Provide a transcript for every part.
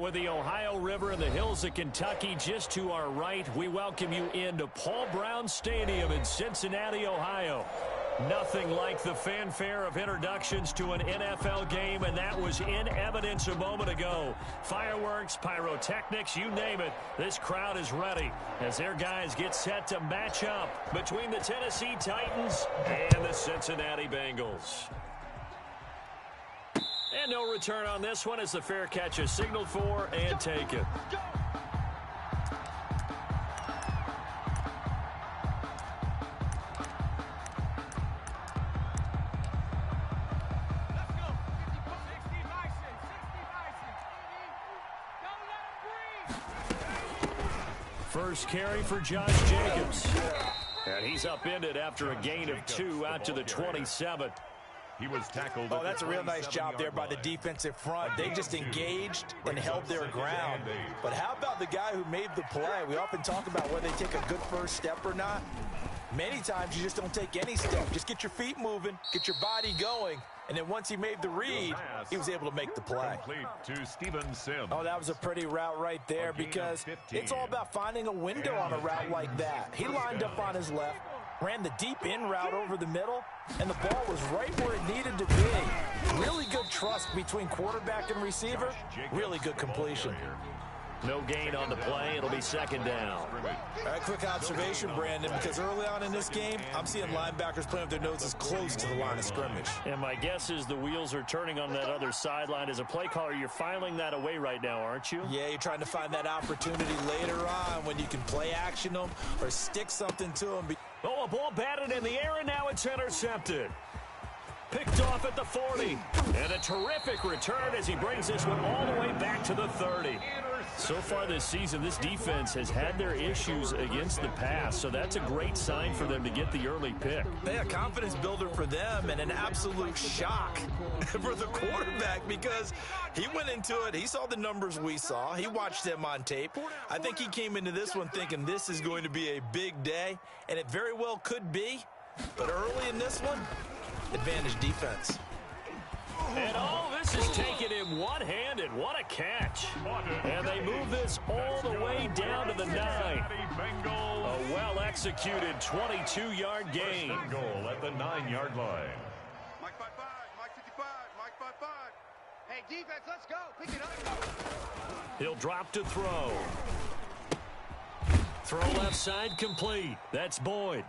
With the Ohio River and the hills of Kentucky just to our right, we welcome you into Paul Brown Stadium in Cincinnati, Ohio. Nothing like the fanfare of introductions to an NFL game, and that was in evidence a moment ago. Fireworks, pyrotechnics, you name it. This crowd is ready as their guys get set to match up between the Tennessee Titans and the Cincinnati Bengals. And no return on this one as the fair catch is signaled for and taken. First carry for Josh Jacobs. And he's upended after a gain of 2 out to the 27. He was tackled. Oh, that's a real nice job there by the defensive front. They just engaged and held their ground. But how about the guy who made the play? We often talk about whether they take a good first step or not. Many times you just don't take any step. Just get your feet moving, get your body going. And then once he made the read, he was able to make the play. Complete to Steven Sims. Oh, that was a pretty route right there because it's all about finding a window on a route like that. He lined up on his left, ran the deep in route over the middle, and the ball was right where it needed to be. Really good trust between quarterback and receiver. Really good completion. No gain on the play. It'll be second down. All right, quick observation, Brandon, because early on in this game, I'm seeing linebackers playing with their noses close to the line of scrimmage. And my guess is the wheels are turning on that other sideline. As a play caller, you're filing that away right now, aren't you? Yeah, you're trying to find that opportunity later on when you can play action them or stick something to them. Oh, a ball batted in the air, and now it's intercepted. Picked off at the 40. And a terrific return as he brings this one all the way back to the 30. So far this season, this defense has had their issues against the pass, so that's a great sign for them to get the early pick. A confidence builder for them and an absolute shock for the quarterback because he went into it. He saw the numbers we saw. He watched them on tape. I think he came into this one thinking this is going to be a big day, and it very well could be. But early in this one, advantage defense. And this is taken in one-handed. What a catch. And they move this all the way down to the 9. A well-executed 22-yard gain. Goal at the 9-yard line. Mike 5-5, Mike 55, Mike 5-5. Hey, defense, let's go. Pick it up. He'll drop to throw. Throw left side complete. That's Boyd.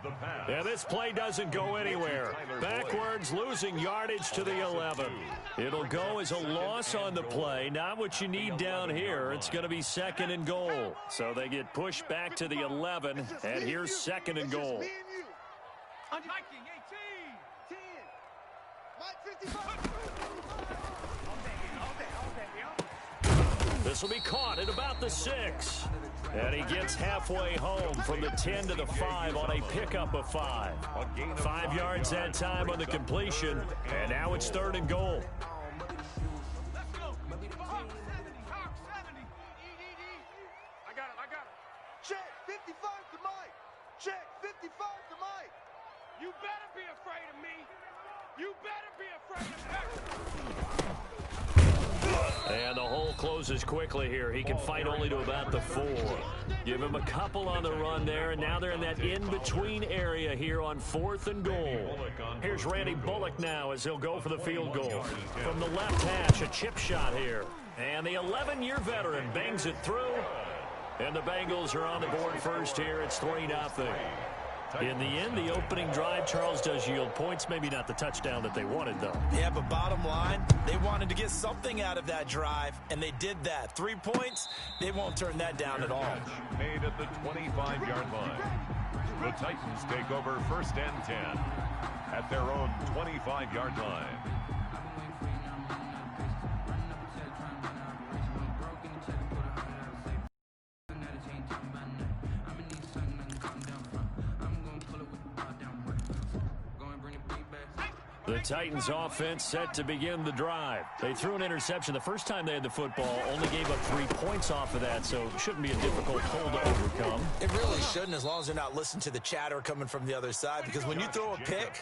And this play doesn't go anywhere. Backwards, losing yardage to the 11. It'll go as a loss on the play. Not what you need down here. It's going to be second and goal. So they get pushed back to the 11. And here's second and goal. Viking 18, 10, Mike 55. This will be caught at about the 6. And he gets halfway home from the 10 to the 5 on a pickup of 5. 5 yards that time on the completion, and now it's third and goal. Let's go. Hawk 70. I got it. Check 55 to Mike. Check 55 to Mike. You better be afraid of me. You better be afraid of me. And the hole closes quickly here. He can fight only to about the 4. Give him a couple on the run there, and now they're in that in-between area here on 4th and goal. Here's Randy Bullock now as he'll go for the field goal. From the left hash, a chip shot here. And the 11-year veteran bangs it through. And the Bengals are on the board first here. It's 3-0. In the end, the opening drive, Charles, does yield points. Maybe not the touchdown that they wanted, though. Yeah, but bottom line, they wanted to get something out of that drive, and they did that. 3 points, they won't turn that down at all. Made at the 25-yard line. The Titans take over 1st and 10 at their own 25-yard line. The Titans offense set to begin the drive. They threw an interception the first time they had the football, only gave up 3 points off of that, so it shouldn't be a difficult hole to overcome. It really shouldn't, as long as they're not listening to the chatter coming from the other side, because when you throw a pick,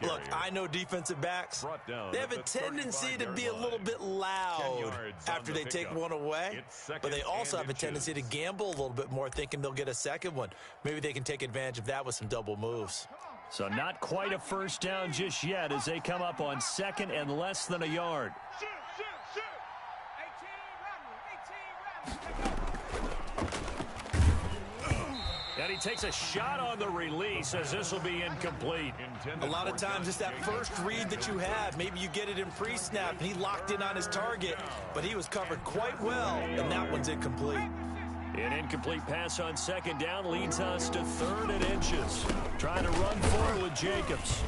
look, I know defensive backs, they have a tendency to be a little bit loud after they take one away, but they also have a tendency to gamble a little bit more, thinking they'll get a second one. Maybe they can take advantage of that with some double moves. So not quite a first down just yet as they come up on second and less than a yard. And he takes a shot on the release as this will be incomplete. A lot of times it's that first read that you have. Maybe you get it in pre-snap and he locked in on his target, but he was covered quite well, and that one's incomplete. An incomplete pass on second down leads us to 3rd and inches. Trying to run forward with Jacobs.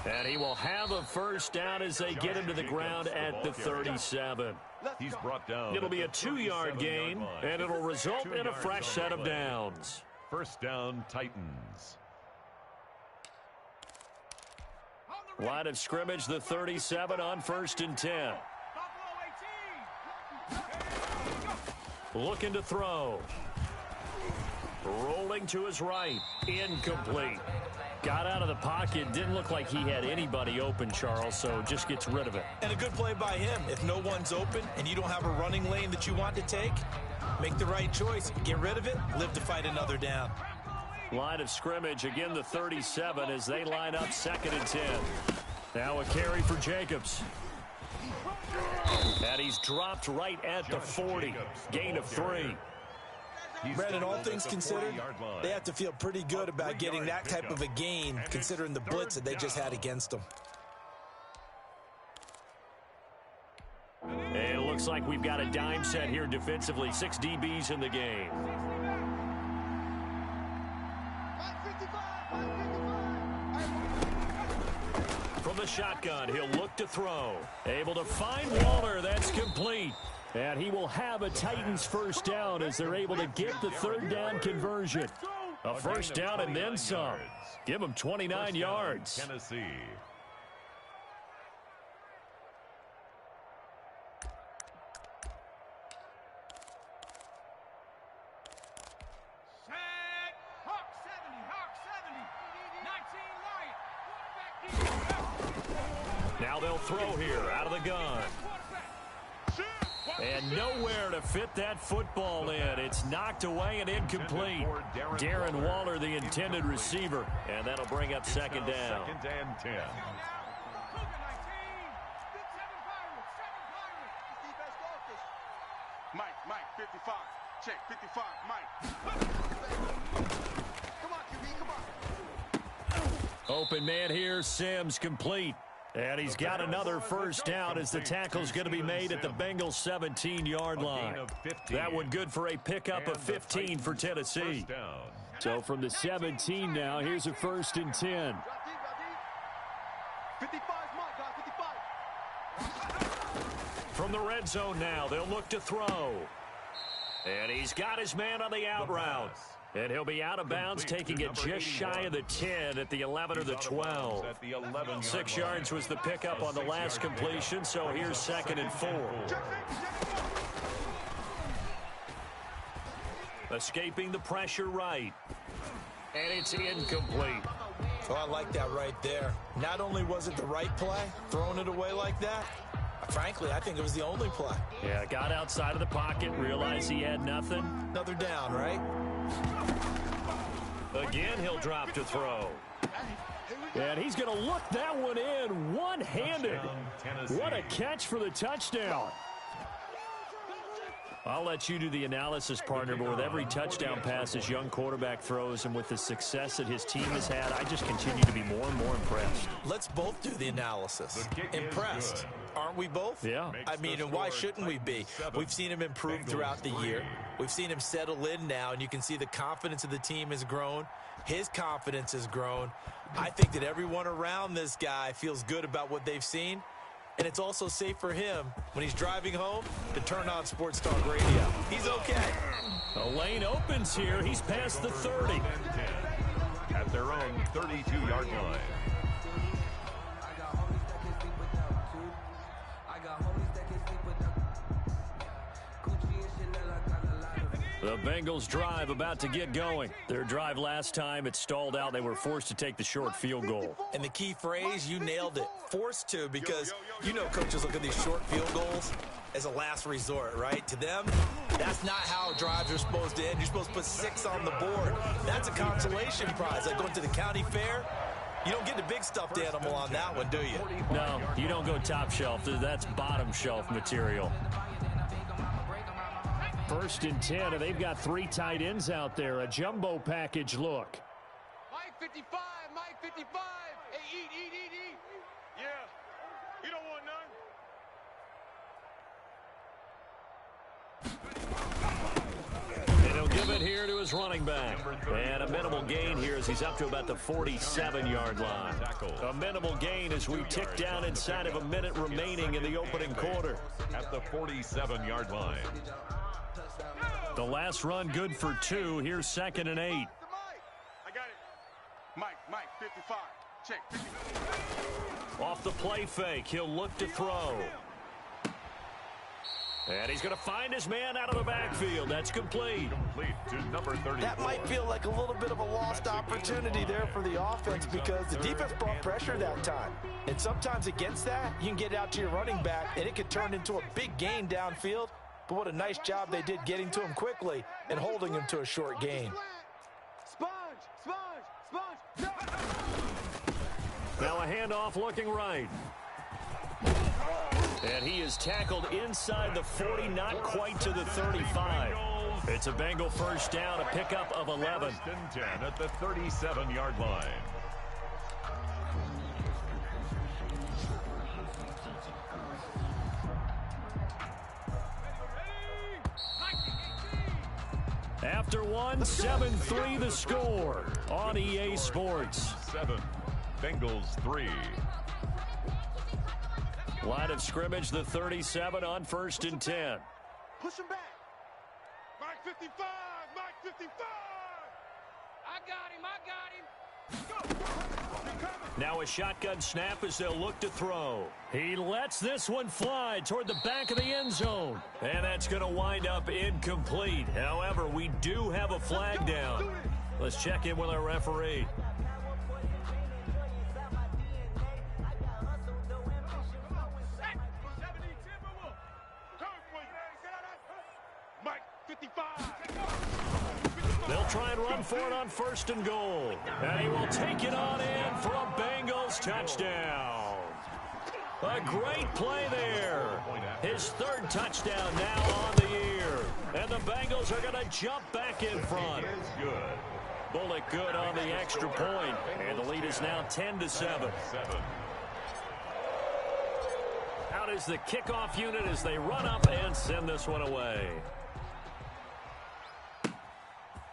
And he will have a first down as they get him to the ground at the 37. He's brought down. It'll be a 2-yard gain, and it'll result in a fresh set of downs. First down, Titans. Line of scrimmage, the 37 on 1st and 10. Looking to throw. Rolling to his right. Incomplete. Got out of the pocket. Didn't look like he had anybody open, Charles, so just gets rid of it. And a good play by him. If no one's open and you don't have a running lane that you want to take, make the right choice. Get rid of it. Live to fight another down. Line of scrimmage, again the 37 as they line up 2nd and 10. Now a carry for Jacobs. And he's dropped right at the 40. Gain of 3. Brandon, all things considered, they have to feel pretty good about getting that type of a gain, considering the blitz that they just had against them. And it looks like we've got a dime set here defensively. 6 DBs in the game. From the shotgun, he'll look to throw. Able to find Waller. That's complete. And he will have a Titans first down as they're able to get the 3rd down conversion. A first down and then some. Give them 29 yards. Tennessee. Now they'll throw here out of the gun. And nowhere to fit that football in. It's knocked away and incomplete. Darren Waller, the intended receiver. And that'll bring up 2nd down. 2nd and 10. Mike, 55. Check, 55, Mike. Come on, QB, come on. Open man here, Sims complete. And he's got another first down as the tackle's going to be made at the Bengals 17-yard line. That one good for a pickup of 15 for Tennessee. So from the 17 now, here's a 1st and 10. 55 Mike, 55. From the red zone now, they'll look to throw. And he's got his man on the out route. And he'll be out of bounds, taking it just shy of the 10 at the 11 or the 12. 6 yards was the pickup on the last completion, so here's 2nd and 4. Escaping the pressure right. And it's incomplete. Oh, I like that right there. Not only was it the right play, throwing it away like that, frankly, I think it was the only play. Yeah, got outside of the pocket, realized he had nothing. Another down, right? Again, he'll drop to throw. And he's going to look that one in one-handed. What a catch for the touchdown. I'll let you do the analysis, partner, but with every touchdown pass this young quarterback throws and with the success that his team has had, I just continue to be more and more impressed. Let's both do the analysis. Impressed. Aren't we both? Yeah. I mean, and why shouldn't we be? We've seen him improve throughout the year. We've seen him settle in now, and you can see the confidence of the team has grown. His confidence has grown. I think that everyone around this guy feels good about what they've seen. And it's also safe for him when he's driving home to turn on Sports Talk Radio. He's okay. The lane opens here. He's past the 30. At their own 32-yard line. The Bengals drive about to get going. Their drive last time, it stalled out. They were forced to take the short field goal. And the key phrase, you nailed it, forced to, because you know coaches look at these short field goals as a last resort, right? To them, that's not how drives are supposed to end. You're supposed to put 6 on the board. That's a consolation prize. Like going to the county fair, you don't get the big stuffed animal on that one, do you? No, you don't go top shelf. That's bottom shelf material. 1st and 10, and they've got 3 tight ends out there. A jumbo package look. Mike 55, Mike 55. Hey, eat. Yeah, you don't want none. And he'll give it here to his running back. And a minimal gain here as he's up to about the 47-yard line. A minimal gain as we tick down inside of a minute remaining in the opening quarter. At the 47-yard line. The last run good for 2. Here's 2nd and 8. I got it. Mike 55. Check 55. Off the play fake, he'll look to throw. And he's going to find his man out of the backfield. That's complete. Complete to number 30. That might feel like a little bit of a lost opportunity there for the offense because the defense brought pressure that time. And sometimes against that, you can get it out to your running back, and it could turn into a big gain downfield. But what a nice job they did getting to him quickly and holding him to a short gain. Sponge. Now a handoff looking right. And he is tackled inside the 40, not quite to the 35. It's a Bengal first down, a pickup of 11. 1st and 10 at the 37-yard line. After one, 7-3 the score on EA Sports. 7, Bengals 3. Line of scrimmage, the 37 on 1st and 10. Push him back. Mike 55. I got him. Now a shotgun snap as they'll look to throw. He lets this one fly toward the back of the end zone. And that's going to wind up incomplete. However, we do have a flag down. Let's check in with our referee. Mike 55. They'll try and run for it on 1st and goal. And he will take it on in for a Bengals touchdown. A great play there. His 3rd touchdown now on the year. And the Bengals are going to jump back in front. Is good. Bullock good on the extra point. And the lead is now 10-7. Out is the kickoff unit as they run up and send this one away.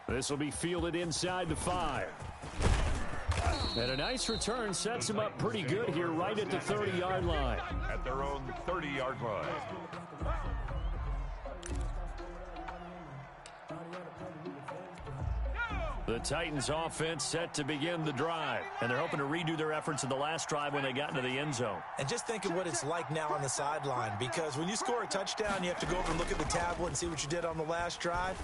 This will be fielded inside the 5. And a nice return sets him up pretty good here right at the 30-yard line. At their own 30-yard line. The Titans offense set to begin the drive. And they're hoping to redo their efforts in the last drive when they got into the end zone. And just think of what it's like now on the sideline, because when you score a touchdown, you have to go over and look at the tablet and see what you did on the last drive.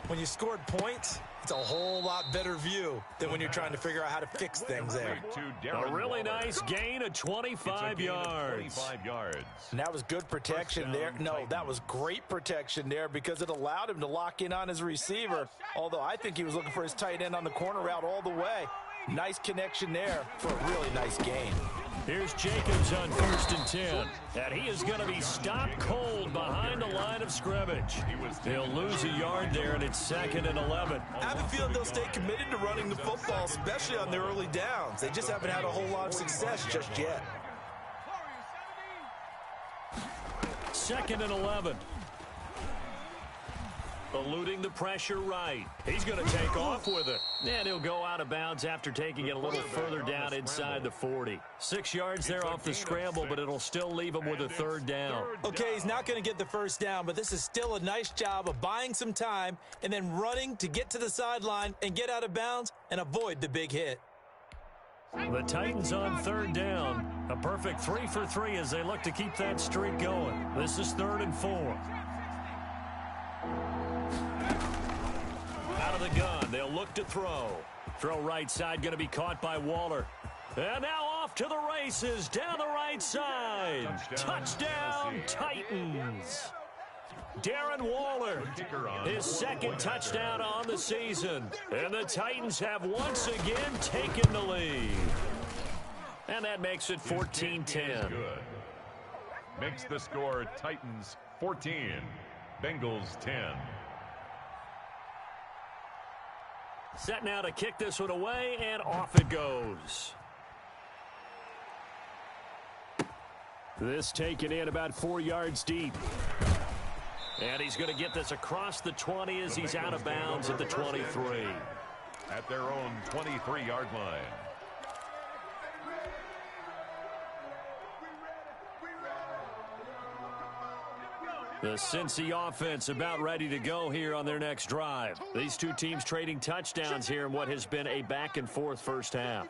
When you scored points, it's a whole lot better view than when you're trying to figure out how to fix things there. A really nice gain of 25 yards. 25 yards. And that was good protection there. No, that was great protection there because it allowed him to lock in on his receiver, although I think he was looking for his tight end on the corner route all the way. Nice connection there for a really nice gain. Here's Jacobs on 1st and 10. And he is going to be stopped cold behind the line of scrimmage. They'll lose a yard there, and it's 2nd and 11. I have a feeling they'll stay committed to running the football, especially on their early downs. They just haven't had a whole lot of success just yet. 2nd and 11. eluding the pressure right. He's going to take off with it. And he'll go out of bounds after taking it a little further down inside the 40. 6 yards there off the scramble, but it'll still leave him with a third down. Okay, he's not going to get the first down, but this is still a nice job of buying some time and then running to get to the sideline and get out of bounds and avoid the big hit. The Titans on third down. A perfect 3 for 3 as they look to keep that streak going. This is 3rd and 4. Out of the gun, they'll look to throw. Throw right side, going to be caught by Waller. And now off to the races, down the right side. Touchdown, Titans. Darren Waller, his second touchdown on the season. And the Titans have once again taken the lead. And that makes it 14-10. Makes the score Titans 14, Bengals 10. Set now to kick this one away, and off it goes. This taken in about 4 yards deep. And he's going to get this across the 20 as he's out of bounds at the 23. At their own 23-yard line. The Cincy offense about ready to go here on their next drive. These two teams trading touchdowns here in what has been a back-and-forth first half.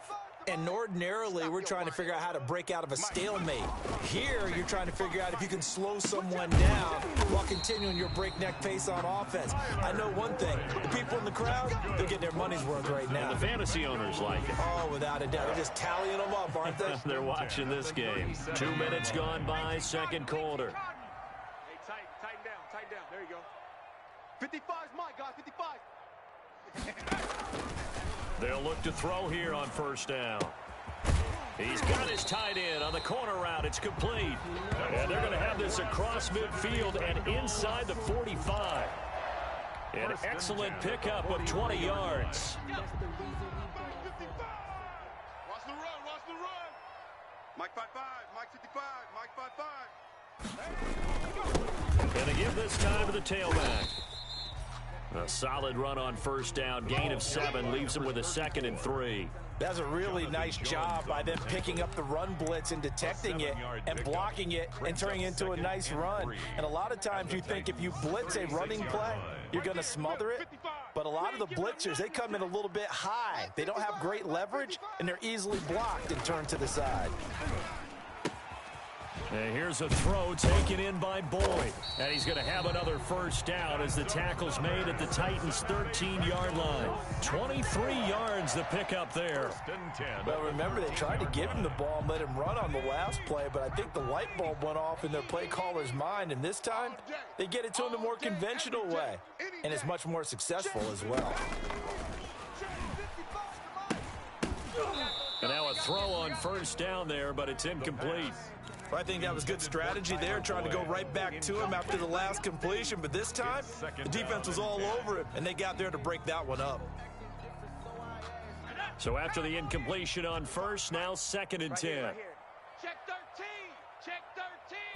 And ordinarily, we're trying to figure out how to break out of a stalemate. Here, you're trying to figure out if you can slow someone down while continuing your breakneck pace on offense. I know one thing. The people in the crowd, they're getting their money's worth right now. And the fantasy owners like it. Oh, without a doubt. They're just tallying them up, aren't they? They're watching this game. 2 minutes gone by, second quarter. Hey, tighten down. There you go. 55's mine, guys, 55. They'll look to throw here on first down. He's got his tight end on the corner route. It's complete. And they're going to have this across midfield and inside the 45. An excellent pickup of 20 yards. Watch the run. Mike 55, Mike 55, Mike 55. And they give this time to the tailback. A solid run on first down. Gain of 7 leaves them with a 2nd and 3. That's a really nice job by them picking up the run blitz and detecting it and blocking it and turning it into a nice run. And a lot of times you think if you blitz a running play, you're going to smother it. But a lot of the blitzers, they come in a little bit high. They don't have great leverage, and they're easily blocked and turned to the side. And here's a throw taken in by Boyd. And he's going to have another first down as the tackle's made at the Titans' 13-yard line. 23 yards the pickup there. Well, remember, they tried to give him the ball and let him run on the last play, but I think the light bulb went off in their play caller's mind, and this time they get it to him the more conventional way, and it's much more successful as well. And now a throw on first down there, but it's incomplete. I think that was good strategy there, trying to go right back to him after the last completion. But this time, the defense was all over him, and they got there to break that one up. So after the incompletion on first, now 2nd and 10. Check 13. Check 13.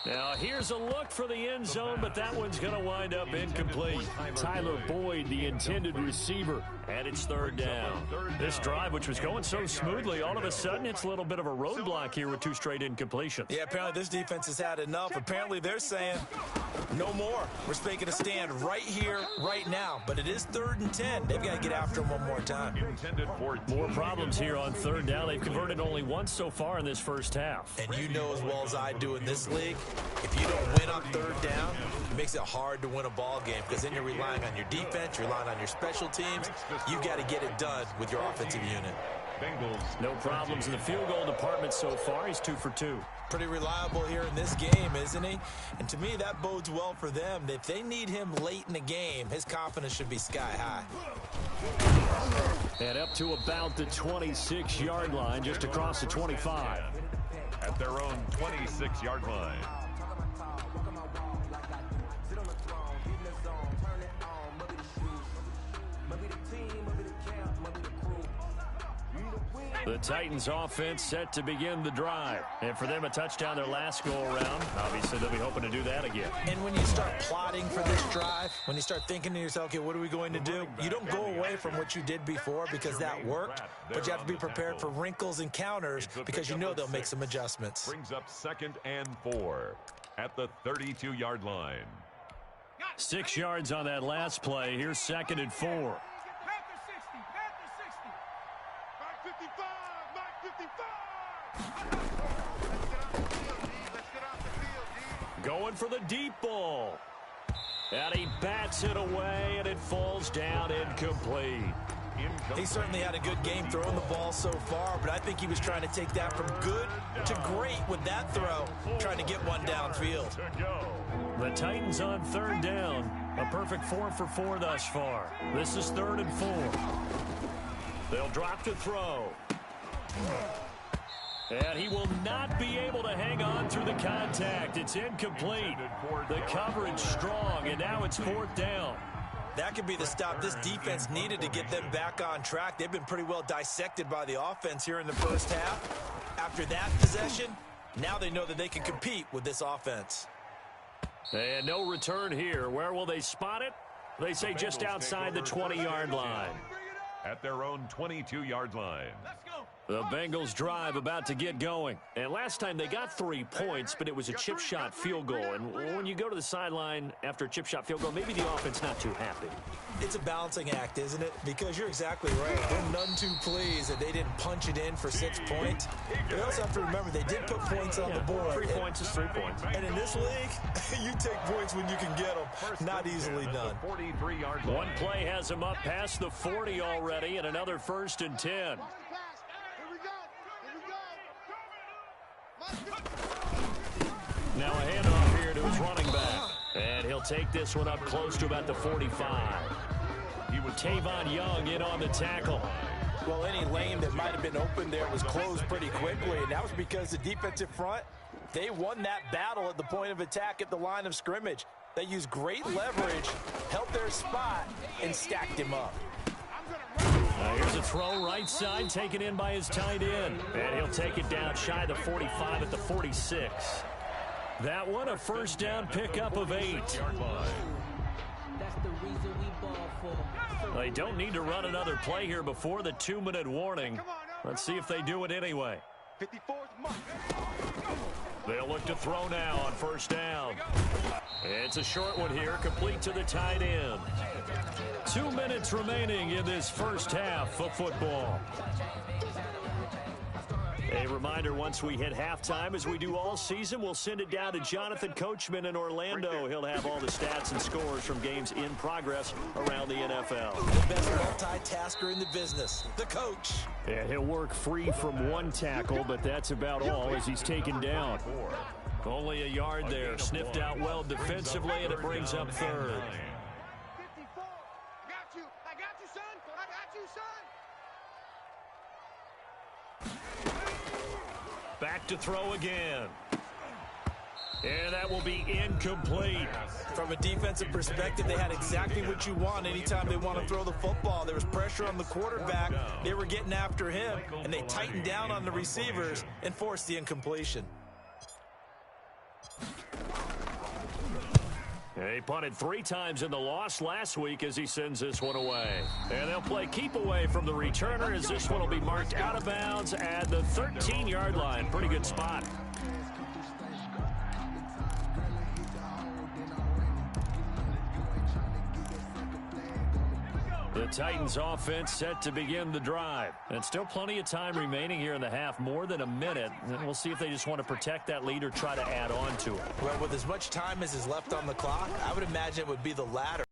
Now here's a look for the end zone, but that one's going to wind up incomplete. Tyler Boyd, the intended receiver, and it's 3rd down. This drive, which was going so smoothly, all of a sudden it's a little bit of a roadblock here with 2 straight incompletions. Yeah, apparently this defense has had enough. Apparently they're saying no more. We're making a stand right here, right now. But it is 3rd and 10. They've got to get after him one more time. More problems here on 3rd down. They've converted only once so far in this first half. And you know as well as I do in this league, if you don't win on 3rd down, it makes it hard to win a ball game because then you're relying on your defense, you're relying on your special teams. You've got to get it done with your offensive unit. No problems in the field goal department so far. He's 2 for 2. Pretty reliable here in this game, isn't he? And to me, that bodes well for them. If they need him late in the game, his confidence should be sky high. And up to about the 26-yard line, just across the 25. At their own 26-yard line. The Titans offense set to begin the drive. And for them, a touchdown their last go-around. Obviously, they'll be hoping to do that again. And when you start plotting for this drive, when you start thinking to yourself, okay, what are we going to do? You don't go away from what you did before because that worked, but you have to be prepared for wrinkles and counters because you know they'll make some adjustments. Brings up 2nd and 4 at the 32-yard line. 6 yards on that last play. Here's 2nd and 4. Panther 60, Panther 60. Mike 55. Let's get off the field, D. Going for the deep ball. And he bats it away, and it falls down incomplete. He certainly had a good game throwing the ball so far, but I think he was trying to take that from good to great with that throw, trying to get one downfield. The Titans on 3rd down. A perfect 4 for 4 thus far. This is 3rd and 4. They'll drop to throw. And he will not be able to hang on through the contact. It's incomplete. The coverage strong, and now it's 4th down. That could be the stop this defense needed to get them back on track. They've been pretty well dissected by the offense here in the first half. After that possession, now they know that they can compete with this offense. And no return here. Where will they spot it? They say just outside the 20-yard line. At their own 22-yard line. The Bengals drive about to get going. And last time they got 3 points, but it was a chip shot field goal. And when you go to the sideline after a chip shot field goal, maybe the offense not too happy. It's a balancing act, isn't it? Because you're exactly right. They're none too pleased that they didn't punch it in for 6 points. But you also have to remember they did put points on the board. 3 points is 3 points. And in this league, you take points when you can get them. Not easily done. 43-yard line. One play has him up past the 40 already, and another 1st and 10. Now a handoff here to his running back. And he'll take this one up close to about the 45. Tavon Young in on the tackle. Well, any lane that might have been open there was closed pretty quickly, and that was because the defensive front, they won that battle at the point of attack at the line of scrimmage. They used great leverage, held their spot, and stacked him up. Here's a throw right side taken in by his tight end. And he'll take it down shy of the 45 at the 46. That one a 1st down pickup of 8. They don't need to run another play here before the 2-minute warning. Let's see if they do it anyway. They'll look to throw now on 1st down. It's a short one here, complete to the tight end. 2 minutes remaining in this first half of football. A reminder, once we hit halftime, as we do all season, we'll send it down to Jonathan Coachman in Orlando. He'll have all the stats and scores from games in progress around the NFL. The best multitasker in the business, the coach. And he'll work free from one tackle, but that's about all as he's taken down. Only a yard there, sniffed out well defensively, and it brings up 3rd. I got you, son. I got you, son. Back to throw again. And that will be incomplete. From a defensive perspective, they had exactly what you want anytime they want to throw the football. There was pressure on the quarterback. They were getting after him, and they tightened down on the receivers and forced the incompletion. He punted 3 times in the loss last week as he sends this one away. And they'll play keep away from the returner as this one will be marked out of bounds at the 13-yard line. Pretty good spot. The Titans offense set to begin the drive. And still plenty of time remaining here in the half, more than a minute. And we'll see if they just want to protect that lead or try to add on to it. Well, with as much time as is left on the clock, I would imagine it would be the latter.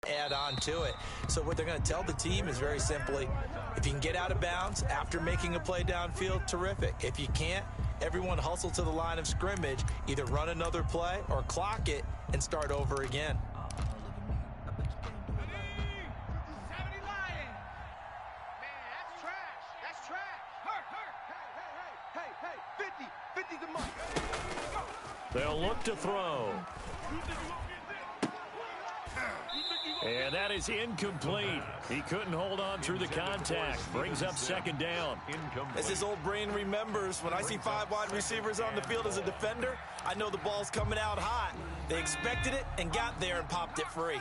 Add on to it. So what they're going to tell the team is very simply, if you can get out of bounds after making a play downfield, terrific. If you can't, everyone hustle to the line of scrimmage, either run another play or clock it and start over again. They'll look to throw. And that is incomplete. He couldn't hold on through the contact. Brings up second down. As his old brain remembers, when I see 5 wide receivers on the field as a defender, I know the ball's coming out hot. They expected it and got there and popped it free.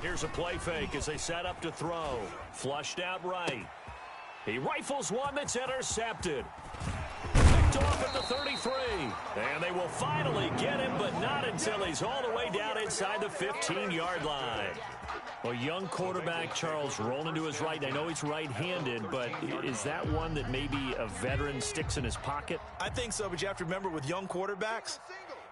Here's a play fake as they set up to throw. Flushed out right. He rifles one that's intercepted. Picked off at the 33. And they will finally get him, but not until he's all the way down inside the 15-yard line. Well, young quarterback Charles rolling to his right. I know he's right-handed, but is that one that maybe a veteran sticks in his pocket? I think so, but you have to remember with young quarterbacks,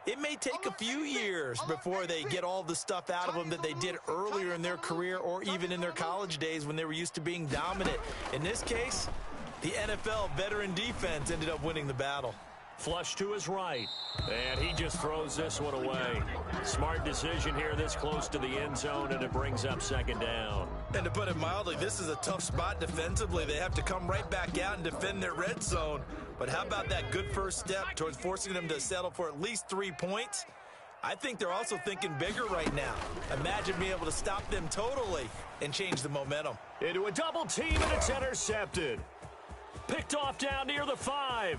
it may take a few years before they get all the stuff out of them that they did earlier in their career or even in their college days when they were used to being dominant. In this case, the NFL veteran defense ended up winning the battle. Flush to his right, and he just throws this one away. Smart decision here this close to the end zone, and it brings up second down. And to put it mildly, this is a tough spot defensively. They have to come right back out and defend their red zone. But how about that good first step towards forcing them to settle for at least 3 points? I think they're also thinking bigger right now. Imagine being able to stop them totally and change the momentum. Into a double team, and it's intercepted. Picked off down near the 5.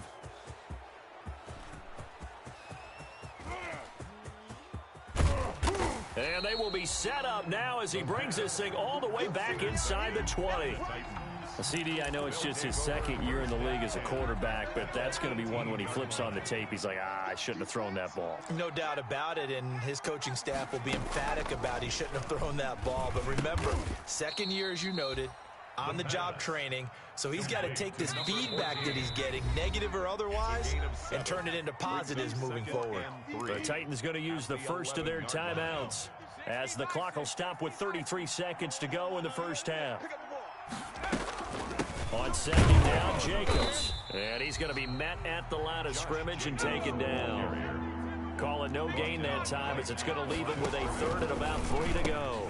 And they will be set up now as he brings this thing all the way back inside the 20. CD, I know it's just his second year in the league as a quarterback, but that's going to be one when he flips on the tape. He's like, I shouldn't have thrown that ball. No doubt about it, and his coaching staff will be emphatic about he shouldn't have thrown that ball. But remember, second year, as you noted, on-the-job training, so he's got to take this feedback that he's getting, negative or otherwise, and turn it into positives moving forward. The Titans going to use the first of their timeouts as the clock will stop with 33 seconds to go in the first half. On second down, Jacobs. And he's going to be met at the line of scrimmage and taken down. Call it no gain that time as it's going to leave him with a third and about 3 to go.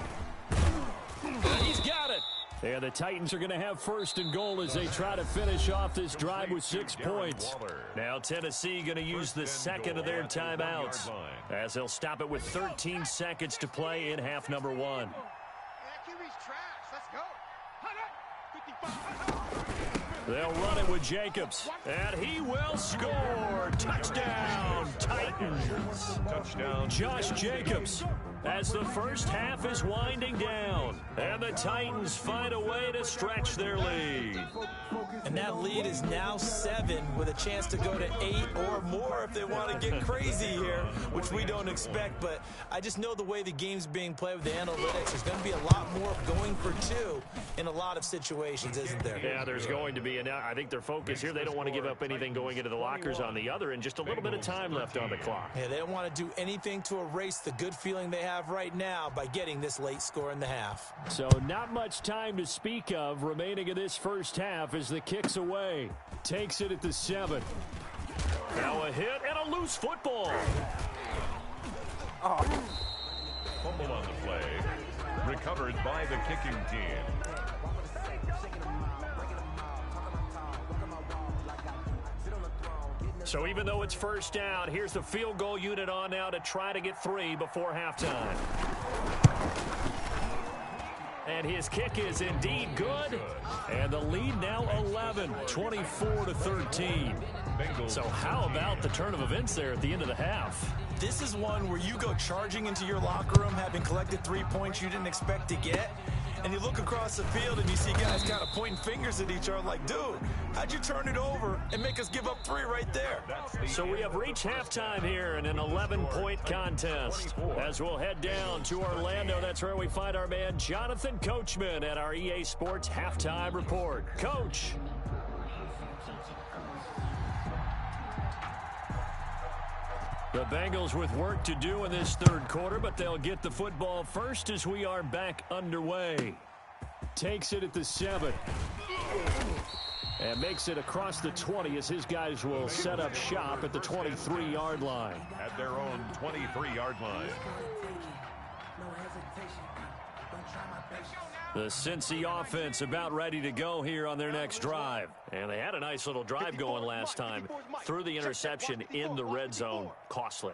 And he's got it. And the Titans are going to have first and goal as they try to finish off this drive with 6 points. Now Tennessee going to use the second of their timeouts as they'll stop it with 13 seconds to play in half number 1. They'll run it with Jacobs, and he will score. Touchdown, Titans. Touchdown. Josh Jacobs as the first half is winding down, and the Titans find a way to stretch their lead. And that lead is now 7 with a chance to go to 8 or more if they want to get crazy here, which we don't expect. But I just know the way the game's being played with the analytics, there's going to be a lot more going for 2 in a lot of situations, isn't there? Yeah, there's going to be. And I think their focus here, they don't want to give up anything going into the lockers on the other, and just a little bit of time left on the clock. Yeah, they don't want to do anything to erase the good feeling they have right now by getting this late score in the half. So not much time to speak of remaining in this first half as the kick's away. Takes it at the 7. Now a hit and a loose football. Fumble on the play. Recovered by the kicking team. So even though it's first down, here's the field goal unit on now to try to get 3 before halftime. And his kick is indeed good. And the lead now 11, 24-13. So how about the turn of events there at the end of the half? This is one where you go charging into your locker room having collected 3 points you didn't expect to get. And you look across the field and you see guys kind of pointing fingers at each other like, dude, how'd you turn it over and make us give up 3 right there? So we have reached halftime here in an 11-point contest. As we'll head down to Orlando, that's where we find our man Jonathan Coachman at our EA Sports Halftime Report. Coach. The Bengals with work to do in this third quarter, but they'll get the football first as we are back underway. Takes it at the 7. And makes it across the 20 as his guys will set up shop at the 23-yard line. At their own 23-yard line. The Cincy offense about ready to go here on their next drive. And they had a nice little drive going last time. Threw the interception in the red zone. Costly.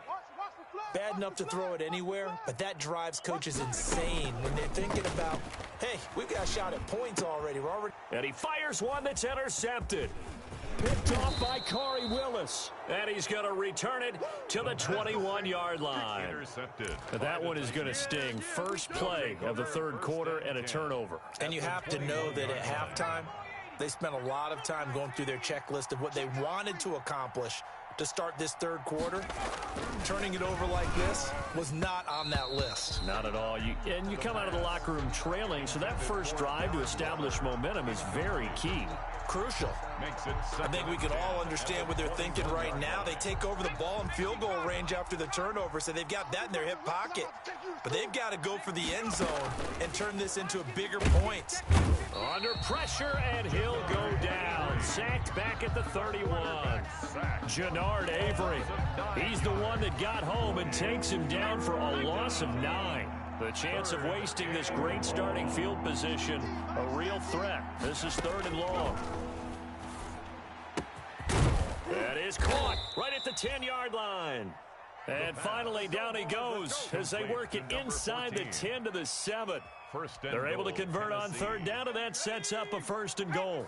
bad enough to throw it anywhere, but that drives coaches insane when they're thinking about, hey, we've got a shot at points already. And he fires one that's intercepted. Picked off by Corey Willis. And he's going to return it to the 21-yard line. Intercepted. But that one is going to sting. First play of the third quarter and a turnover. And you have to know that at halftime, they spent a lot of time going through their checklist of what they wanted to accomplish to start this third quarter. Turning it over like this was not on that list. Not at all. And you come out of the locker room trailing, so that first drive to establish momentum is very key. Crucial. I think we can all understand what they're thinking right now. They take over the ball in field goal range after the turnover, so they've got that in their hip pocket. But they've got to go for the end zone and turn this into a bigger point. Under pressure, and he'll go down. Sacked back at the 31. Genard Avery. He's the one that got home and takes him down for a loss of 9. The chance of wasting this great starting field position, a real threat. This is 3rd and long. That is caught right at the 10-yard line. And finally down he goes as they work it inside the 10 to the 7. They're able to convert on 3rd down, and that sets up a 1st and goal.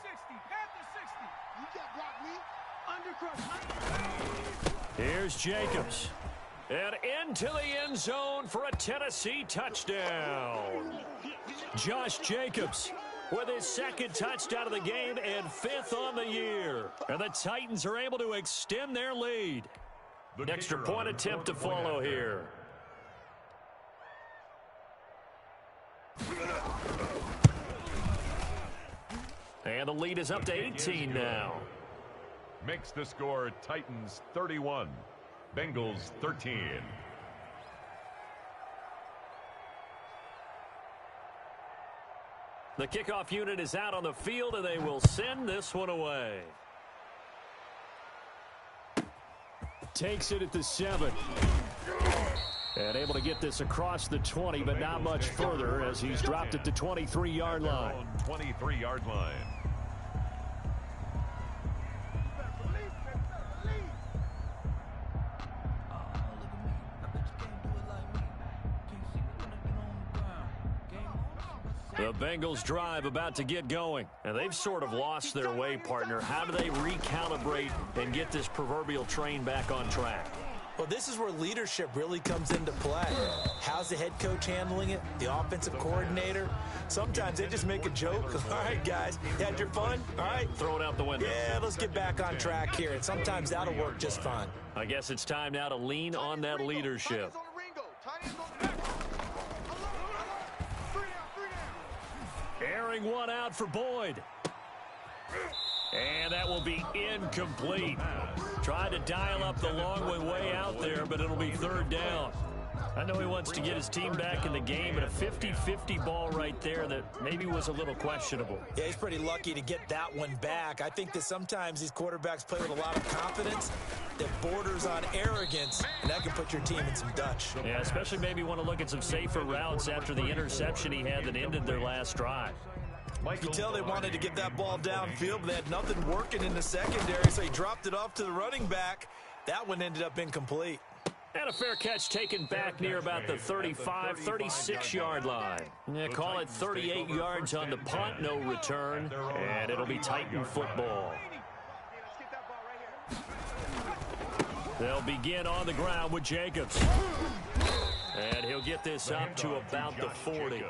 Here's Jacobs. And into the end zone for a Tennessee touchdown. Josh Jacobs with his 2nd touchdown of the game and 5th on the year. And the Titans are able to extend their lead. An extra point attempt to follow here. And the lead is up to 18 now. Makes the score Titans 31. Bengals 13. The kickoff unit is out on the field, and they will send this one away. Takes it at the 7. And able to get this across the 20, but not much further as he's dropped it to 23-yard line. 23-yard line. The Bengals drive about to get going, and they've sort of lost their way, partner. How do they recalibrate and get this proverbial train back on track? Well, this is where leadership really comes into play. How's the head coach handling it? The offensive coordinator? Sometimes they just make a joke. All right, guys, you had your fun? All right. Throw it out the window. Yeah, let's get back on track here. And sometimes that'll work just fine. I guess it's time now to lean on that leadership. Airing one out for Boyd. And that will be incomplete. Tried to dial up the long way out there, but it'll be 3rd down. I know he wants to get his team back in the game, but a 50-50 ball right there that maybe was a little questionable. Yeah, he's pretty lucky to get that one back. I think that sometimes these quarterbacks play with a lot of confidence that borders on arrogance, and that can put your team in some Dutch. Yeah, especially maybe want to look at some safer routes after the interception he had that ended their last drive. You can tell they wanted to get that ball downfield, but they had nothing working in the secondary, so he dropped it off to the running back. That one ended up incomplete. And a fair catch taken back near about the 35, 36-yard line. Yeah, call it 38 yards on the punt, no return, and it'll be Titan football. They'll begin on the ground with Jacobs. And he'll get this up to about the 40.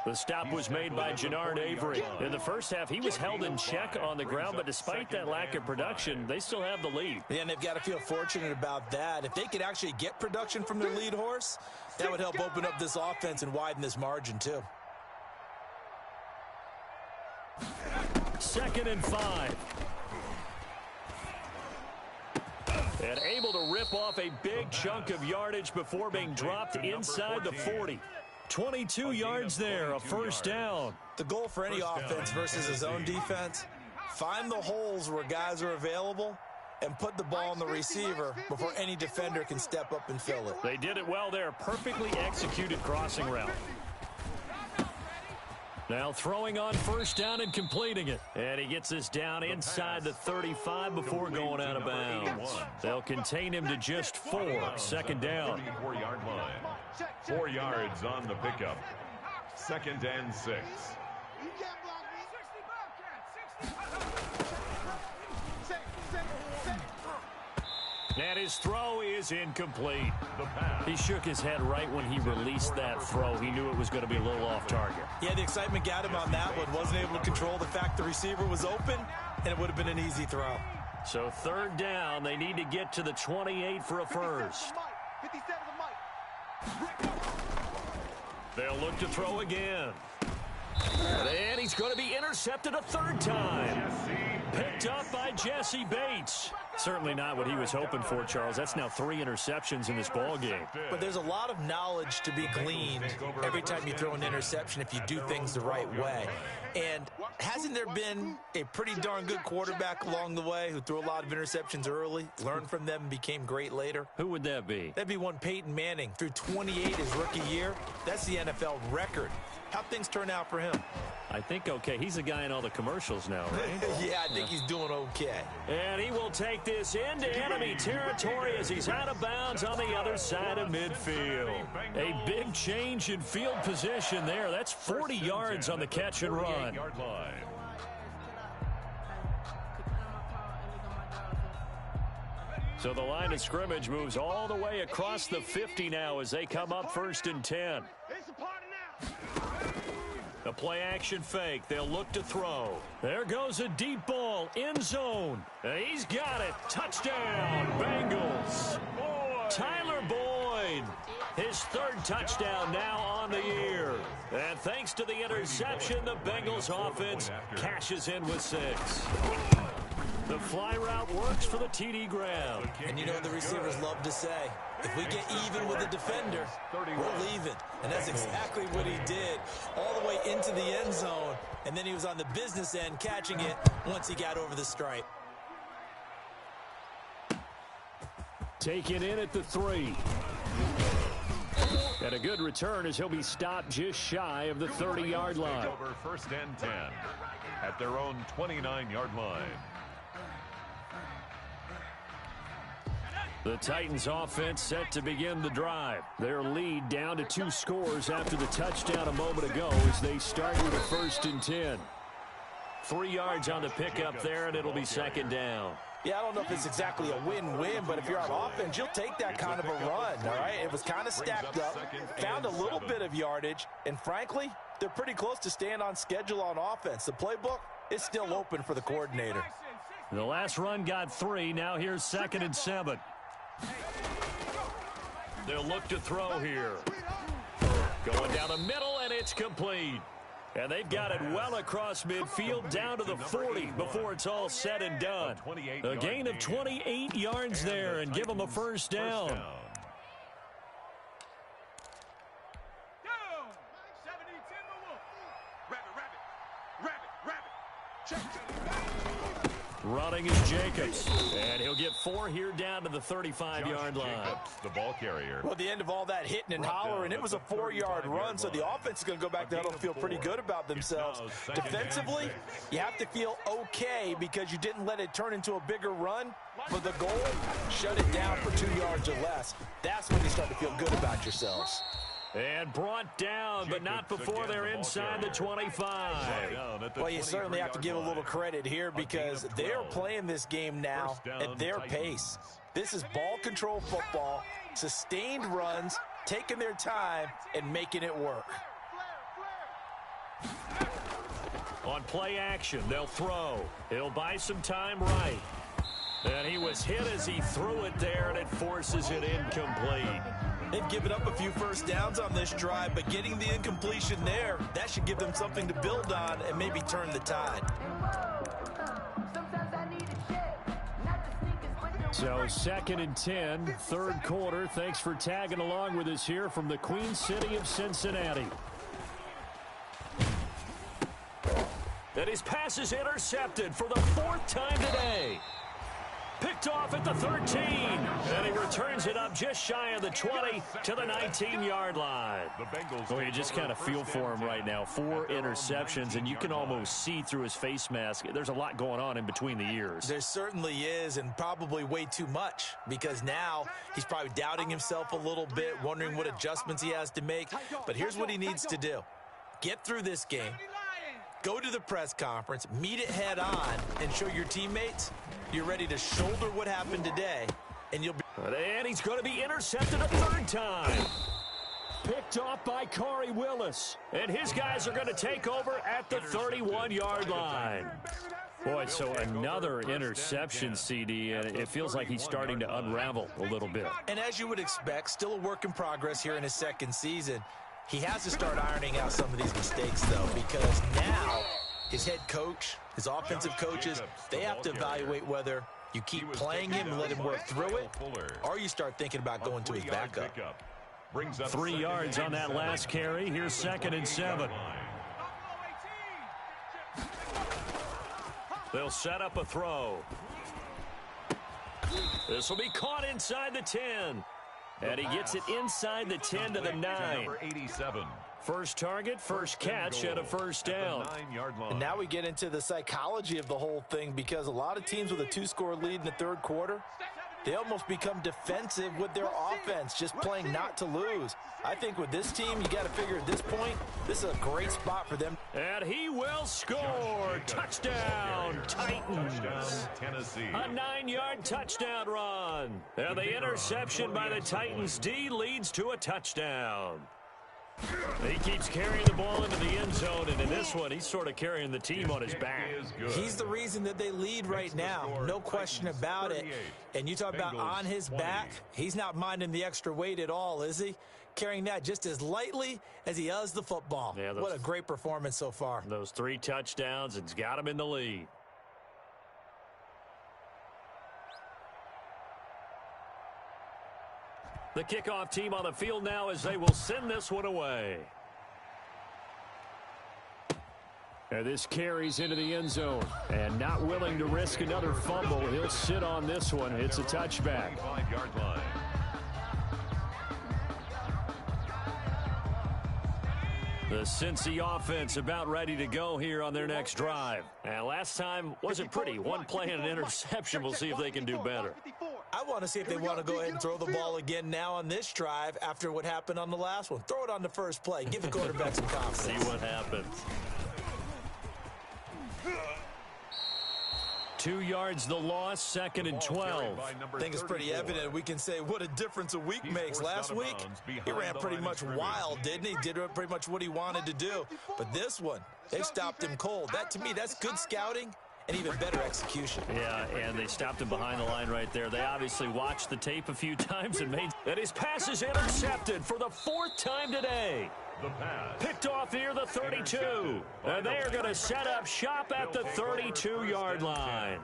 The stop was made by Genard Avery. In the first half, he was held in check on the ground, but despite that lack of production, they still have the lead. Yeah, and they've got to feel fortunate about that. If they could actually get production from their lead horse, that would help open up this offense and widen this margin, too. 2nd and 5. And able to rip off a big chunk of yardage before being dropped inside the 40. 22 yards there, a 1st down. The goal for any offense versus his own defense, find the holes where guys are available and put the ball on the receiver before any defender can step up and fill it. They did it well there. Perfectly executed crossing route. Now throwing on first down and completing it. And he gets this down inside the 35 before going out of bounds. They'll contain him to just 4. Second down. 34-yard line. 4 yards on the pickup. 2nd and 6. And his throw is incomplete. He shook his head right when he released that throw. He knew it was going to be a little off target. Yeah, the excitement got him on that one. Wasn't able to control the fact the receiver was open, and it would have been an easy throw. So 3rd down, they need to get to the 28 for a first. They'll look to throw again. And he's going to be intercepted a 3rd time. Picked up by Jesse Bates. Certainly not what he was hoping for, Charles. That's now 3 interceptions in this ball game. But there's a lot of knowledge to be gleaned every time you throw an interception if you do things the right way. And hasn't there been a pretty darn good quarterback along the way who threw a lot of interceptions early, learned from them, and became great later? Who would that be? That'd be one Peyton Manning. Threw 28 his rookie year. That's the NFL record. How'd things turn out for him? I think okay. He's a guy in all the commercials now, right? Yeah, I think he's doing okay. And he will take this into enemy territory as he's out of bounds on the other side of midfield. A big change in field position there. That's 40 yards on the catch and run. So the line of scrimmage moves all the way across the 50 now as they come up 1st and 10. A play action fake. They'll look to throw. There goes a deep ball. End zone. He's got it. Touchdown, Bengals. Tyler Boyd. His 3rd touchdown now on the year. And thanks to the interception, the Bengals offense cashes in with 6. The fly route works for the TD ground. And you know what the receivers love to say? If we get even with the defender, we're leaving. And that's exactly what he did. All the way into the end zone. And then he was on the business end catching it once he got over the stripe. Taken in at the 3. And a good return as he'll be stopped just shy of the 30-yard line. Over 1st and 10 at their own 29-yard line. The Titans offense set to begin the drive. Their lead down to 2 scores after the touchdown a moment ago as they start with a 1st and 10. 3 yards on the pickup there, and it'll be 2nd down. Yeah, I don't know if it's exactly a win-win, but if you're on offense, you'll take that kind of a run, all right? It was kind of stacked up, found a little bit of yardage, and frankly, they're pretty close to staying on schedule on offense. The playbook is still open for the coordinator. The last run got 3. Now here's 2nd and 7. They'll look to throw here. Going down the middle, and it's complete. And they've got it well across midfield down to the 40 before it's all said and done. A gain of 28 yards there and give them a 1st down. Running is Jacobs, and he'll get 4 here down to the 35-yard line. The ball carrier. Well, the end of all that hitting and hollering, it was a 4-yard run, so the offense is going to go back there and feel pretty good about themselves. Defensively, you have to feel okay because you didn't let it turn into a bigger run. For the goal, shut it down for 2 yards or less. That's when you start to feel good about yourselves. And brought down, but not before they're inside the 25. Well, you certainly have to give a little credit here because they're playing this game now at their pace. This is ball control football, sustained runs, taking their time, and making it work. On play action, they'll throw. He'll buy some time right. And he was hit as he threw it there, and it forces it incomplete. They've given up a few first downs on this drive, but getting the incompletion there, that should give them something to build on and maybe turn the tide. So 2nd and 10, 3rd quarter. Thanks for tagging along with us here from the Queen City of Cincinnati. And his pass is intercepted for the 4th time today. Picked off at the 13. And he returns it up just shy of the 20 to the 19-yard line. Well, you just kind of feel for him right now. 4 interceptions, and you can almost see through his face mask. There's a lot going on in between the ears. There certainly is, and probably way too much, because now he's probably doubting himself a little bit, wondering what adjustments he has to make. But here's what he needs to do. Get through this game, go to the press conference, meet it head on, and show your teammates you're ready to shoulder what happened today, and you'll be... And he's going to be intercepted a 3rd time. Picked off by Khari Willis. And his guys are going to take over at the 31-yard line. Boy, so another interception, CD, and it feels like he's starting to unravel a little bit. And as you would expect, still a work in progress here in his 2nd season. He has to start ironing out some of these mistakes, though, because now his head coach, his offensive coaches, they have to evaluate whether you keep playing him and let him work through it, or you start thinking about going to his backup. 3 yards on that last carry. Here's 2nd and 7. They'll set up a throw. This will be caught inside the 10. And he gets it inside the 10 to the 9. First target, first catch, and a 1st down. And now we get into the psychology of the whole thing, because a lot of teams with a 2-score lead in the 3rd quarter, they almost become defensive with their offense, just playing not to lose. I think with this team, you got to figure at this point, this is a great spot for them. And he will score. Touchdown, Titans. A 9-yard touchdown run. And the interception by the Titans D leads to a touchdown. He keeps carrying the ball into the end zone, and in this one, he's sort of carrying the team on his back. He's the reason that they lead right now, no question about it. And you talk about on his back, he's not minding the extra weight at all, is he? Carrying that just as lightly as he does the football. Yeah, what a great performance so far. Those 3 touchdowns, it's got him in the lead. The kickoff team on the field now as they will send this one away. And this carries into the end zone. And not willing to risk another fumble, he'll sit on this one. It's a touchback. The Cincy offense about ready to go here on their next drive. And last time wasn't pretty. 1 play and an interception. We'll see if they can do better. I want to see if they want to go ahead and throw the ball again now on this drive after what happened on the last one. Throw it on the first play. Give the quarterback some confidence. See what happens. 2 yards the loss, 2nd and 12. I think it's pretty evident. We can say what a difference a week makes. Last week, he ran pretty much wild, didn't he? Did pretty much what he wanted to do. But this one, they stopped him cold. That, to me, that's good scouting and even better execution. Yeah, and they stopped him behind the line right there. They obviously watched the tape a few times and made that his pass is intercepted for the 4th time today. Picked off near the 32. And they are going to set up shop at the 32-yard line.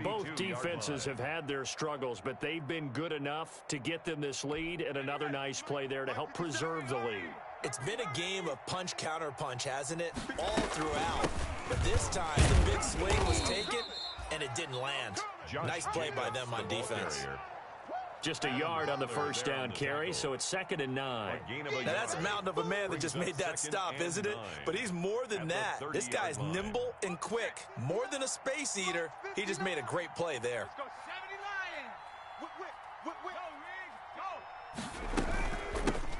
Both defenses have had their struggles, but they've been good enough to get them this lead, and another nice play there to help preserve the lead. It's been a game of punch-counter-punch, hasn't it? All throughout. But this time, the big swing was taken, and it didn't land. Nice play by them on defense. Just a yard on the 1st down carry, so it's 2nd and 9. Now that's a mountain of a man that just made that stop, isn't it? But he's more than that. This guy's nimble and quick. More than a space eater. He just made a great play there.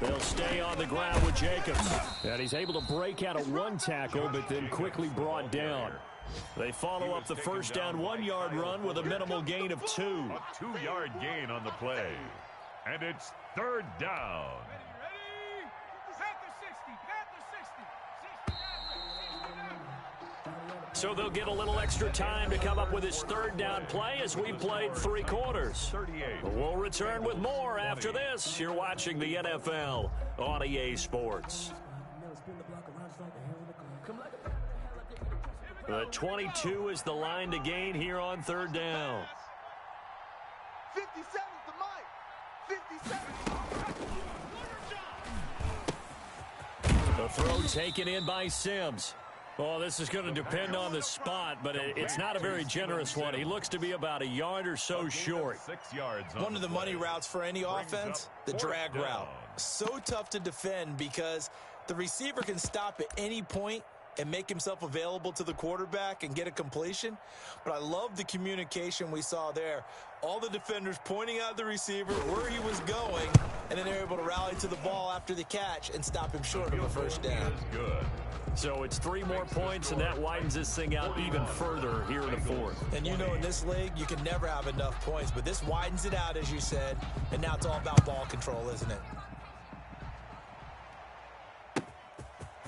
They'll stay on the ground with Jacobs. And he's able to break out of 1 tackle, but then quickly brought down. They follow up the 1st down 1-yard run with a minimal gain of 2. A 2-yard gain on the play. And it's 3rd down. So they'll get a little extra time to come up with his 3rd down play as we played 3 quarters. We'll return with more after this. You're watching the NFL on EA Sports. The 22 is the line to gain here on 3rd down. 57 to Mike. 57. The throw taken in by Sims. Well, this is going to depend on the spot, but it's not a very generous one. He looks to be about a yard or so short. 6 yards. One of the money routes for any offense, the drag route. So tough to defend because the receiver can stop at any point and make himself available to the quarterback and get a completion. But I love the communication we saw there. All the defenders pointing out the receiver, where he was going, and then they're able to rally to the ball after the catch and stop him short of a first down. Good. So it's 3 more points, and that widens this thing out even further here in the fourth. And you know in this league, you can never have enough points, but this widens it out, as you said, and now it's all about ball control, isn't it?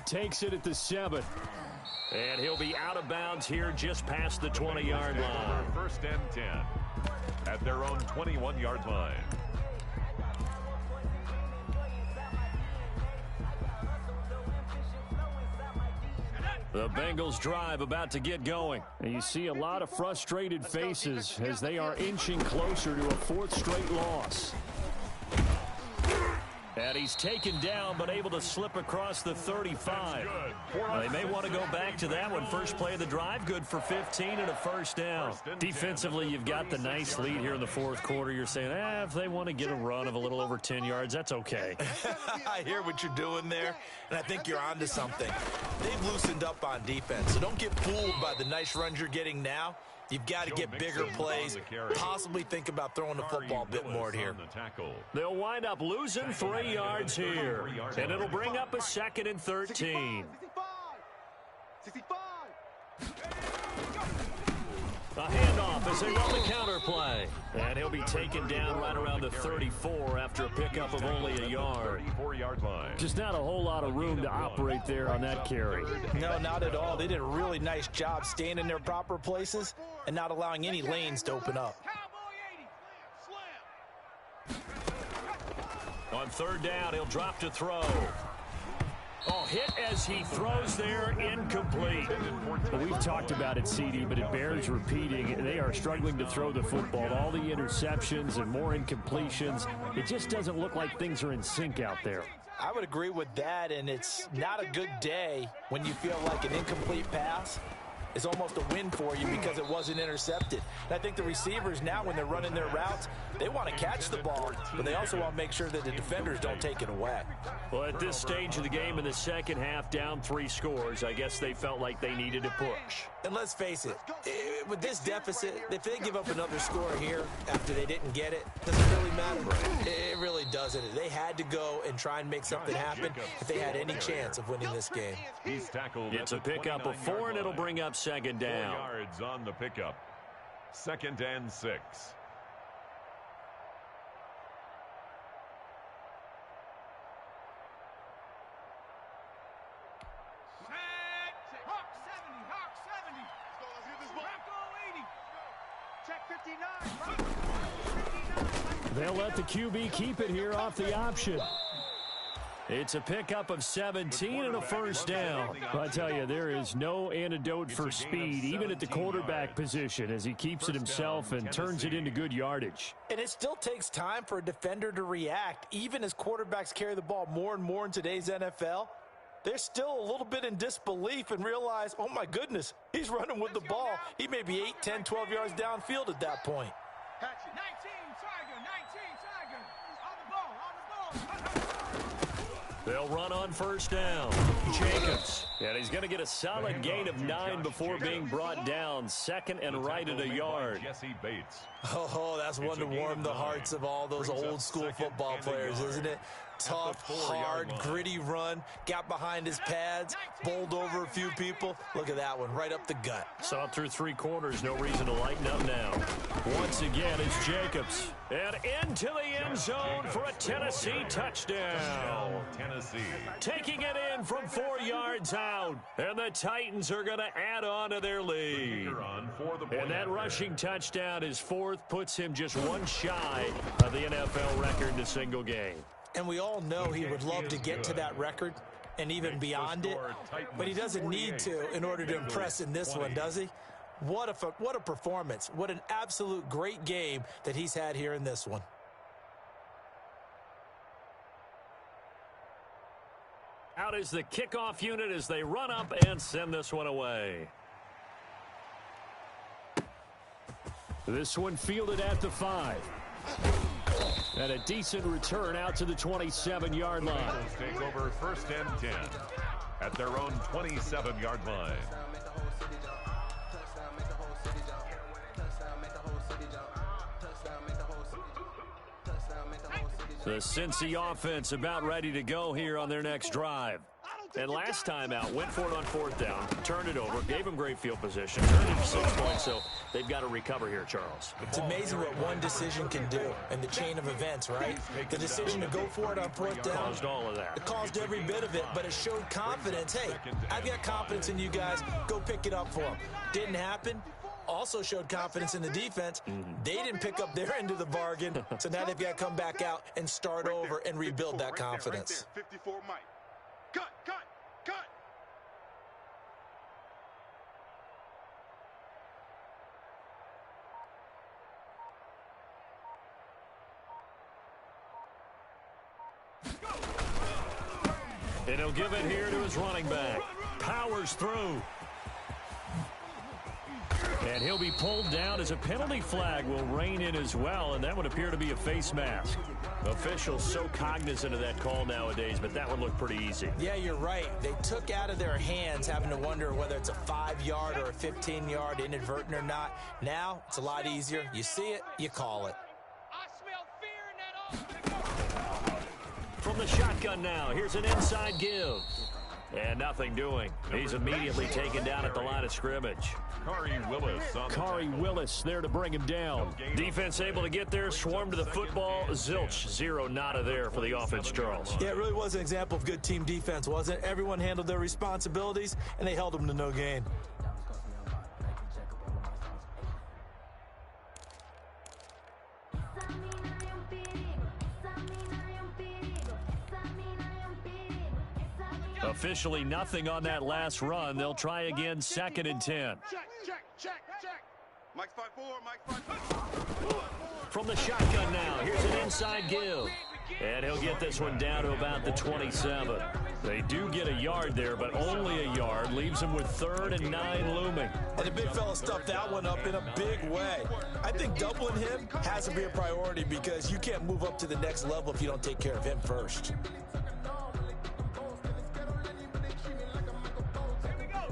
Takes it at the 7. And he'll be out of bounds here just past the 20-yard line. First and 10 at their own 21-yard line. The Bengals drive about to get going. And you see a lot of frustrated faces as they are inching closer to a 4th straight loss. And he's taken down, but able to slip across the 35. They may want to go back to that one. First play of the drive, good for 15 and a first down. Defensively, you've got the nice lead here in the fourth quarter. You're saying, if they want to get a run of a little over 10 yards, that's okay. I hear what you're doing there, and I think you're onto something. They've loosened up on defense, so don't get fooled by the nice runs you're getting now. You've got to get bigger plays, possibly think about throwing the football a bit more here. They'll wind up losing 3 yards here, and it'll bring up a 2nd and 13. 65. A handoff as they run the counter play. And he'll be taken down right around the 34 after a pickup of only a yard. 34-yard line. Just not a whole lot of room to operate there on that carry. No, not at all. They did a really nice job staying in their proper places and not allowing any lanes to open up. On 3rd down, he'll drop to throw. Oh, hit as he throws there, incomplete. Well, we've talked about it, CD, but it bears repeating. They are struggling to throw the football. All the interceptions and more incompletions. It just doesn't look like things are in sync out there. I would agree with that, and it's not a good day when you feel like an incomplete pass is almost a win for you because it wasn't intercepted. And I think the receivers now, when they're running their routes, they want to catch the ball, but they also want to make sure that the defenders don't take it away. Well, at this stage of the game in the second half, down 3 scores, I guess they felt like they needed to push. And let's face it, with this deficit, if they give up another score here after they didn't get it, does it really matter? It really doesn't. They had to go and try and make something happen if they had any chance of winning this game. He's tackled. It's a pickup of 4, and it'll bring up 2nd down. 4 yards on the pickup. 2nd and 6. They'll let the QB keep it here off the option. It's a pickup of 17 and a first down. I tell you, there is no antidote for speed, even at the quarterback position, as he keeps it himself and turns it into good yardage. And it still takes time for a defender to react, even as quarterbacks carry the ball more and more in today's NFL. They're still a little bit in disbelief and realize, oh my goodness, he's running with the ball. He may be 8, 10, 12 yards downfield at that point. 19 Tiger, on the ball. They'll run on first down. Jacobs. And he's going to get a solid gain of 9 before being brought down. 2nd and right at a yard. Jesse Bates. Oh, that's one to warm the hearts of all those old school football players, isn't it? Tough, hard, gritty run. Got behind his pads, bowled over a few people. Look at that one, right up the gut. Saw through 3 quarters. No reason to lighten up now. Once again, it's Jacobs. And into the end zone for a Tennessee touchdown. Tennessee. Taking it in from 4 yards out. And the Titans are going to add on to their lead. And that rushing touchdown, his 4th, puts him just 1 shy of the NFL record in a single game. And we all know he would love to get to that record and even beyond it, but he doesn't need to in order to impress in this one, does he? What a performance. What an absolute great game that he's had here in this one. Out is the kickoff unit as they run up and send this one away. This one fielded at the 5. And a decent return out to the 27-yard line. Bengals take over first and 10 at their own 27-yard line. The Cincy offense about ready to go here on their next drive. And last time out, went for it on 4th down, turned it over, gave them great field position, turned it to 6 points, so they've got to recover here, Charles. It's amazing what one decision can do in the chain of events, right? The decision to go for it on 4th down. Caused all of that. It caused every bit of it, but it showed confidence. Hey, I've got confidence in you guys. Go pick it up for them. Didn't happen. Also showed confidence in the defense. They didn't pick up their end of the bargain, so now they've got to come back out and start over and rebuild that confidence. 54 Mike. Cut, cut, cut. And he'll give it here to his running back. Powers through. And he'll be pulled down as a penalty flag will rein in as well, and that would appear to be a face mask. Officials so cognizant of that call nowadays, but that one looked pretty easy. Yeah, you're right. They took out of their hands having to wonder whether it's a 5-yard or a 15-yard, inadvertent or not. Now, it's a lot easier. You see it, you call it. I smell fear in that offense. From the shotgun now, here's an inside give. And nothing doing. He's immediately taken down at the line of scrimmage. Khari Willis there to bring him down. Defense able to get there, swarm to the football. Zilch, 0 nada there for the offense, Charles. Yeah, it really was an example of good team defense, wasn't it? Everyone handled their responsibilities, and they held them to no gain. Officially nothing on that last run. They'll try again, 2nd and 10. Check, check, check, check. Mike's 5-4, Mike's 5-4. From the shotgun now, here's an inside give. And he'll get this one down to about the 27. They do get a yard there, but only a yard. Leaves him with 3rd and 9 looming. And the big fella stuffed that one up in a big way. I think doubling him has to be a priority because you can't move up to the next level if you don't take care of him first.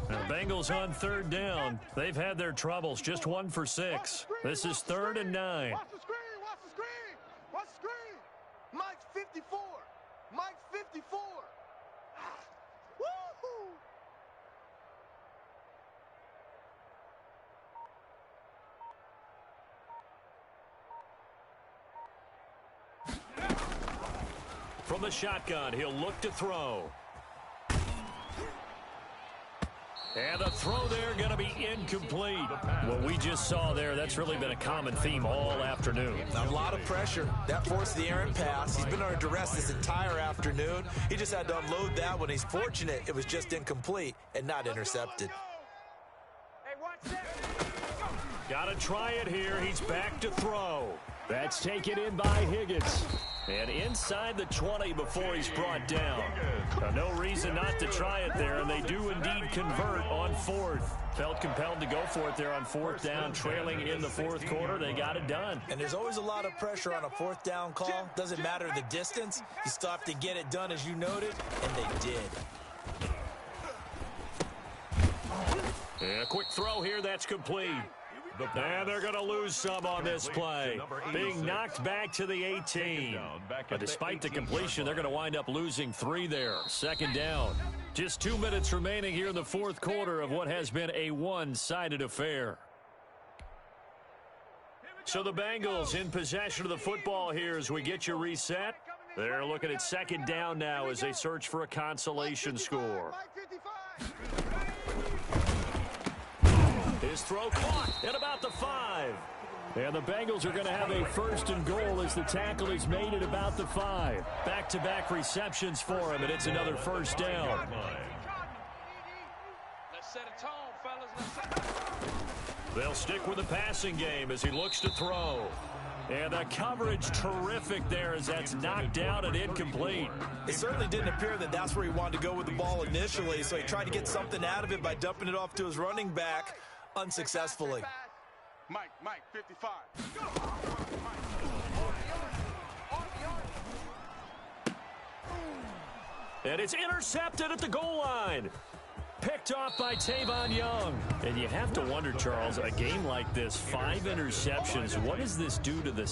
The Bengals on 3rd down. They've had their troubles, just 1 for 6. This is 3rd and 9. Watch the screen, watch the screen, watch the screen. Mike's 54. Mike's 54. Woohoo! From the shotgun, he'll look to throw. And the throw there going to be incomplete. What we just saw there, that's really been a common theme all afternoon. A lot of pressure. That forced the errant pass. He's been under duress this entire afternoon. He just had to unload that one. He's fortunate it was just incomplete and not intercepted. Hey, watch that. Got to try it here. He's back to throw. That's taken in by Higgins. And inside the 20 before he's brought down. No reason not to try it there, and they do indeed convert on 4th. Felt compelled to go for it there on 4th down, trailing in the 4th quarter. They got it done. And there's always a lot of pressure on a 4th down call. Doesn't matter the distance. You still have to get it done, as you noted, and they did. Yeah, quick throw here. That's complete. And they're going to lose some on this play. Being knocked back to the 18. But despite the completion, they're going to wind up losing 3 there. 2nd down. Just 2 minutes remaining here in the 4th quarter of what has been a one-sided affair. So the Bengals in possession of the football here as we get you reset. They're looking at 2nd down now as they search for a consolation score. His throw caught at about the 5. And the Bengals are going to have a 1st and goal as the tackle is made at about the 5. Back-to-back receptions for him, and it's another 1st down. Let's set a tone, fellas. Let's set a tone. They'll stick with the passing game as he looks to throw. And the coverage terrific there as that's knocked down and incomplete. It certainly didn't appear that that's where he wanted to go with the ball initially, so he tried to get something out of it by dumping it off to his running back unsuccessfully. Mike, 55. And it's intercepted at the goal line. Picked off by Tavon Young. And you have to wonder, Charles, a game like this, 5 interceptions, what does this do to the